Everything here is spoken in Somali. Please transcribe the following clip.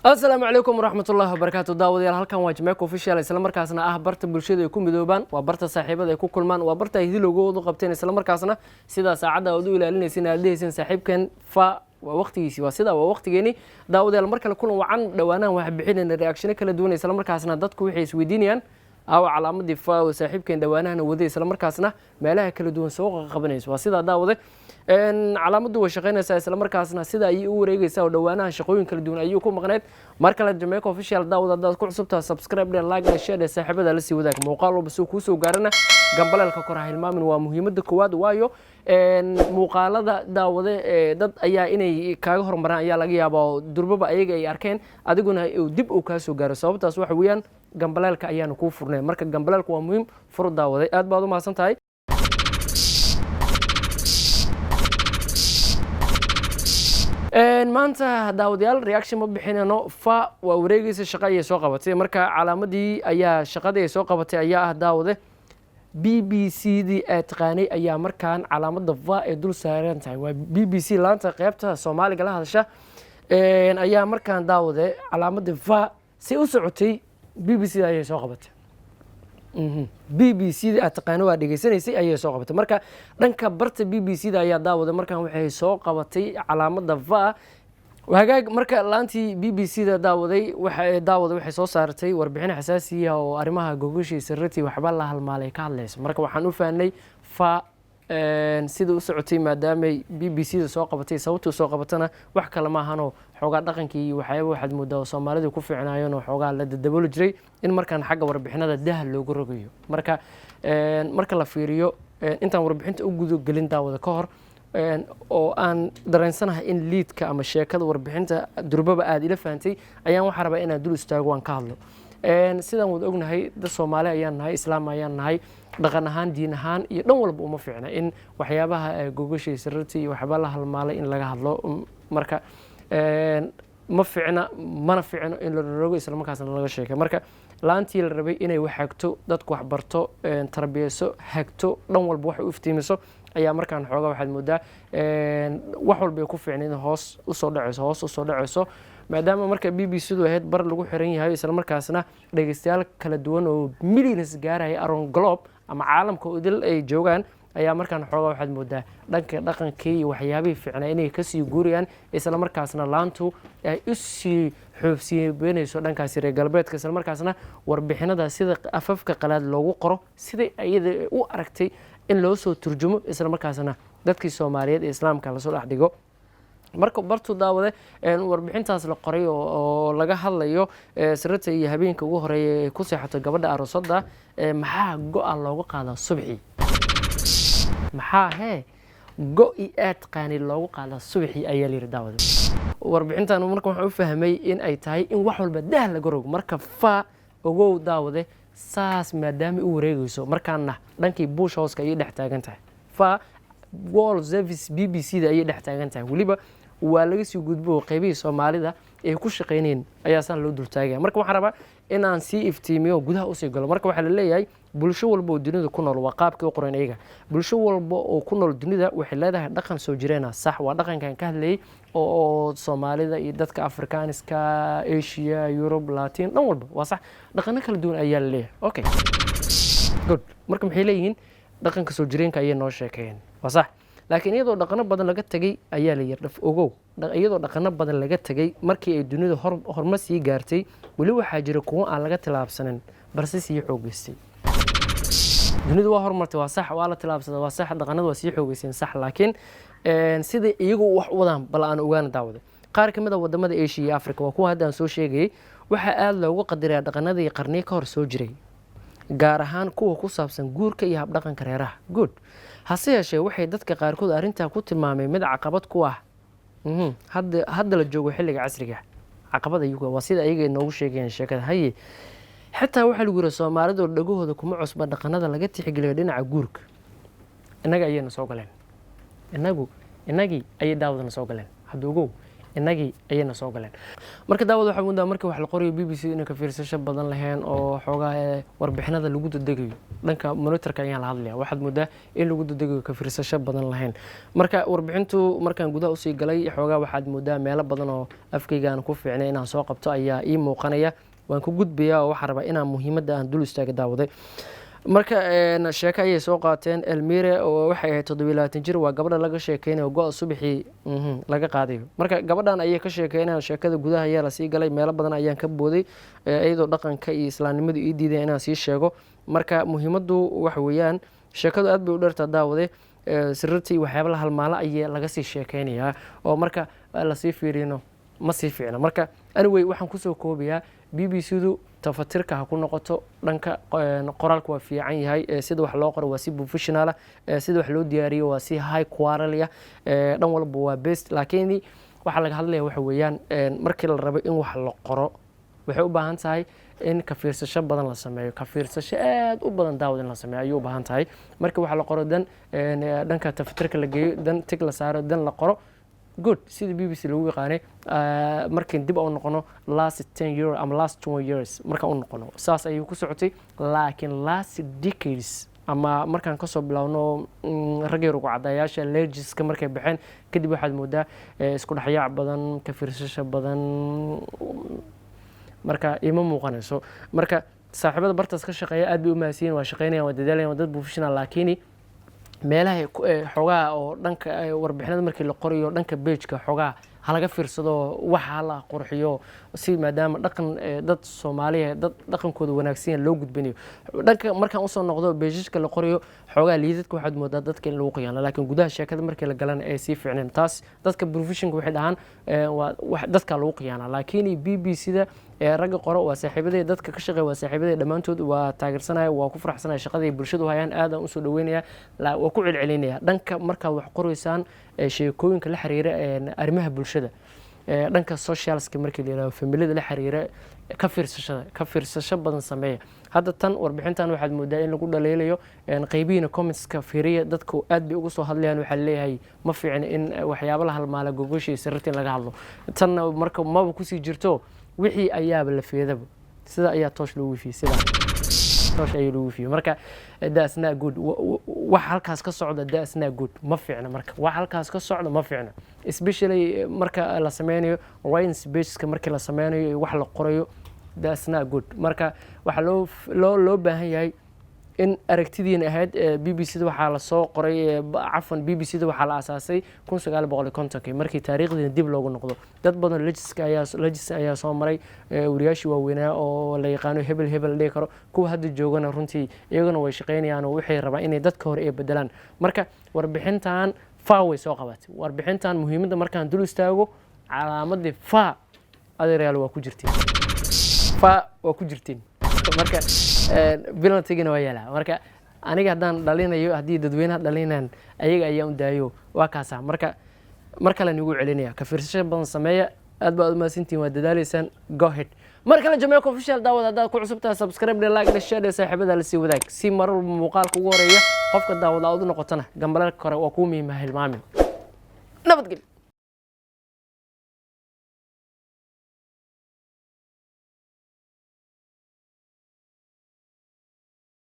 السلام عليكم ورحمة الله وبركاته داوديال halkan waa Jamaica official isla markaasna ah barta bulshada ay ku midoobaan waa barta saaxiibada ay ku kulmaan waa barta ay hilowgoodu qabteen isla markaasna sida saacada aad u ilaalinaysan aad leeysan saaxiibkan fa waa waqtigiisi waa sida waa waqtigeeni daawadayaal mar kale kulan wacan dhawaanaan wax bixinayna reaction kala duwan isla markaasna dadku waxay isweydiinayaan aw calaamadii fa oo saaxiibkan dhawaanahan waday isla markaasna meelaha kala duwan soo qabanayso waa sida daawade calaamadu way shaqeynaysaa isla markaasna sida ay u wareegaysaa oo dhawaanaha shaqooyin kala duwan ayuu ku maqneed mar kale Jamaica official daawada dad ku cusubta subscribe and like share saaxiibada la sii wadaag muuqaal walba soo ku soo gaarana gambaleelka kor hilmaamin waa muhiimada koowaad waayo muuqaalada daawade dad ayaa inay kaaga hormaraan ayaa laga yaabaa durbaba ayaga ay arkeen adiguna dib u ka soo gaaro sababtaas waxa weeyaan gambaleelka ayaanu ku furnay marka gambaleelku waa muhiim fur daawade aad baad u mahadsan tahay maanta daawadayaal reaction ma bixinayno fa waa wareegaysa shaqo ay soo qabatay marka calaamadii ayaa shaqadii ay soo qabatay ayaa ah daawade BBC ee taqaanay ayaa markaan calaamada fa ee dul saaran tahay waa BBC laanta qaybta Soomaaliga la hadasha ayaa markaan daawade calaamada fa si u socotay BBC ayay soo qabatay BBC da taqaano waa dhageysanaysay ayay soo qabatay marka dhanka barta BBC da ayaa daawada markaan waxay soo qabatay calaamada va wagaag marka laantii BBC da daawaday waxay soo saartay warbixin xasaasi ah oo arrimaha gogoshiisa sirrtii waxba la halmaalay ka hadlayso marka waxaan u fahnay fa sida u socotay maadaama BBC da soo qabatay sababtu soo qabatana wax kale ma ahano xogaa dhaqankii iyo waxaad moodaa Soomaalidu ku fiicnaayeen oo xogaa la dadabolo jiray in markaan xagga warbixinada dah loogu rogayo marka la fiiriyo intaan warbixinta u gudo gelin daawada ka hor oo aan dareensanahay in leadka ama sheekada warbixinta durbaba aad ila faantay ayaan waxa rabaa inaan dul istaago waan ka hadlo sidaan wada ognahay dad Soomaali ayaan nahay islaam ayaan nahay dhaqan ahaan diin ahaan iyo dhan walba uma fiicna in waxyaabaha gogoshiisa sirrtii waxba la halmaalay in laga hadlo marka ma fiicna mana fiicno in la rogo isla markaasna laga sheekay marka laantii la rabay inay wax hagto dadku wax barto tarbiyeyso hagto dhan walba wax u iftiimiso ayaa markaan xoogaa waxaad moodaa wax walba ay ku fiicneen hoos u soo dhacayso maadaama marka BBC-du ahayd bar lagu xiran yahay isla markaasna dhageystayaal kala duwan oo millions gaaraya around globe ama caalamka idil ay joogaan ayaa markaan xoogaa waxaad moodaa dhanka dhaqankii iyo waxyaabihii fiicnaa inay ka sii guuriyaan isla markaasna laantu ay u sii xoofsiibanayso dhankaasi reer galbeedka isla markaasna warbixinada sida afafka qalaad loogu qoro siday ayada u aragtay in loo soo turjumo isla markaasna dadkii Soomaaliyeed ee islaamka la soo dhex dhigo marka bartu daawade warbixintaas la qoray oo laga hadlayo sirrta iyo habeenka ugu horeeyay ee ku seexato gabadha aroosada maxaa go'aan looga qaadaa subaxii maxaa go'i aad qaani loogu qaadaa subaxii ayaa la yiri daawade warbixintan marka waxaan u fahmay in ay tahay in wax walba dah laga rogo marka fa ogow daawade saas maadaama u wareegayso markaana dhankii bush house-ka ay dhex taagan tahay fa wall service BBC da ay dhex taagan tahay waliba waa laga sii gudbo qaybihii Soomaalida ee ku shaqeyneen ayaa san loo dul taagay marka waxaan rabaa in aan sii iftiimiyo gudaha u sii galo marka waxa la leeyahay bulsho walba oo dunida ku nool waa qaabkii u qoran ayaga bulsho walba oo ku nool dunida waxay leedahay dhaqan soo jireena sax waa dhaqankan ka hadlayay oo Soomaalida iyo dadka Afrikaaniska Asia Europe Latin dhan walba waa sax dhaqano kala duwan ayaa leeyahay okay good marka maxay leeyihiin dhaqanka soo jireenka ayay noo sheekeen waa sax laakiin iyadoo dhaqano badan laga tagay ayaa la yar ogow iyadoo dhaqano badan laga tagay markii ay dunida horma sii gaartay wali waxa jira kuwa aan laga tilaabsanin balse sii xoogaystay dunidu waa hormartay waa sax waa la tilaabsaday waa sax dhaqanadu waa sii xoogayseen sax laakiin sida iyagu wax wadaan bal aan ogaan daawada qaar kamid ah wadamada Asia iyo Afrika waa kuwa hadda aan soo sheegay waxa aad loogu qadiraa dhaqanadii qarni ka hor soo jiray gaar ahaan kuwa ku saabsan guurka iyo hab dhaqanka reeraha good hase yeeshee waxay dadka qaarkood arrintaa ku tilmaamay mid caqabad ku ah hadda la joogo xilliga casriga caqabada iyagu waa sida ayaga inoogu sheegayaan sheekada haye xitaa waxa lagu yiri Soomaalidu dhagahooda kuma cusba dhaqanada laga tixgeliyo dhinaca guurka inagii ayay daawada soo galeen hadda ogow innagii ayayna soo galeen marka daawad waxaa moodaa markii wax la qorayo BBC inay ka fiirsasho badan lahayn oo xoogaa warbixinada lagu dadegayo dhanka monitorka ayaan la hadlaya waxaad moodaa in lagu dadegayo ka fiirsasho badan lahayn marka warbixintu markaan gudaha usii galay xoogaa waxaad moodaa meelo badan oo afkayga aan ku fiicnay inaan soo qabto ayaa ii muuqanaya waan ku gudbayaa oo waxaan rabaa inaan muhiimadda aan dul istaaga daawaday marka sheeko ayay soo qaateen Elmire oo waxay ahayd 27 jir waa gabadha laga sheekeynayo go'o subaxii laga qaadayo marka gabadhan ayay ka sheekeynayaan sheekada gudaha ayaa la sii galay meelo badan ayaan ka booday iyadoo dhaqanka iyo islaamnimadu ii diiday inaan sii sheego marka muhiimaddu waxa weeyaan sheekadu aad bay u dheertaa daawade sirrtii waxyaabo la halmaala ayay laga sii sheekeynayaa oo marka la sii fiirino ma sii fiicna marka anyway waxaan kusoo koobayaa BBC-du tafatirka ha ku noqoto dhanka qoraalku waa fiican yahay sida wax loo qoro waa si professional sida wax loo diyaariyo waa si high quality dhan walba waa best laakiin waxa laga hadlayaa waxa weeyaan markii la rabo in wax la qoro waxay u baahan tahay in ka fiirsasho badan la sameeyo ka fiirsasho aad u badan daawad in la sameeyo ayuu u baahan tahay markii wax la qoro dan dhanka tafatirka la geeyo dan tig la saaro dan la qoro good sida BBC lagu yaqaanay markii dib u noqono last 10 years ama last 20 years marka u noqono saas ayuu ku socotay laakiin last decades ama markaan ka soo bilowno ragay rugu cadayaasha legiska markay baxeen kadib waxaad moodaa isku dhaxyaac badan ka fiirsasho badan marka ima muuqanayso marka saaxiibada bartaas ka shaqeeya aad bay u maasiin waa shaqeynayaan waa dadaalayaan dad professional laakiin meelaha xogaa oo dhanka warbixinada markii la qorayo dhanka page-ka xogaa halaga fiirsado waxa la qurxiyo si maadaama dhaqan dad Soomaaliyeed dad dhaqankooda wanaagsan loo gudbinayo dhanka markaan u soo noqdo page-ka la qorayo xogaa liidadka waxaad moodaa dadka in lagu qiyaano laakiin gudaha sheekada markii la galan ay si fiicneen taas dadka professional waxay dhahaan waa dadka lagu qiyaano laakiin BBC-da ragga qoro waa saaxiibadii dadka ka shaqeeya waa saaxiibadii dhamaantood waa taageersanaya waa ku faraxsanaya shaqadii bulshadu hayaan aad aan u soo dhaweynaya waa ku celcelinaya dhanka marka wax qoraysaan sheekooyinka la xiriira arrimaha bulshada dhanka socialska markii la yiraahdo familiyada la xiriira ka fiirsasho badan sameeya hadda tan warbixintan waxaad moodaa in lagu dhaleelayo qaybiina comments-ka fiiriya dadku aad bay ugu soo hadlayaan waxa leeyahay ma fiicna in waxyaabo la halmaala gogoshiisa sirriin laga hadlo tan marka maba ku sii jirto wixii ayaaba la feedaba sida ayaa toosh loo wifiyay sida toosh ay loo wifiyay marka that's not good wax halkaas ka socda that's not good ma fiicna marka wax halkaas ka socda ma fiicna especially marka la sameynayo writing speeches-ka markii la sameynayo wax la qorayo that's not good marka waxa loo baahan yahay in aragtidiina ahayd BBC-da waxaa la soo qoray cafan BBC-da waxaa la aasaasay 1950 markii taariikhdeena dib loogu noqdo dad badan legis ayaa soo maray wariyaashii waaweynaa oo la yaqaano hebel dhihi karo kuwa hadda joogana runtii iyaguna way shaqeynayaan oo waxay rabaan inay dadka hore ay bedelaan marka warbixintan fa way soo qabatay warbixintan muhiimadda markaan dul istaago calaamadii fa adeerayaal waa ku jirtiin marka penalty-gina waa yeelaa marka aniga haddaan dhalinayo haddii dadweynaha dhalinaan ayaga ayaa u daayo waa kaasa marka mar kale nigu celinaya ka fiirsasho badan sameeya aad baad u mahadsantihiin waa dadaalaysaan go ahead mar kale Jamaica official daawad haddaad ku cusubtahay subscribe like share saaxiibada la sii wadaag si mar walba muuqaalka ugu horeeya qofka daawada aad u noqotana gambalka kore waa ku muhiim ah hilmaamin nabadgelyo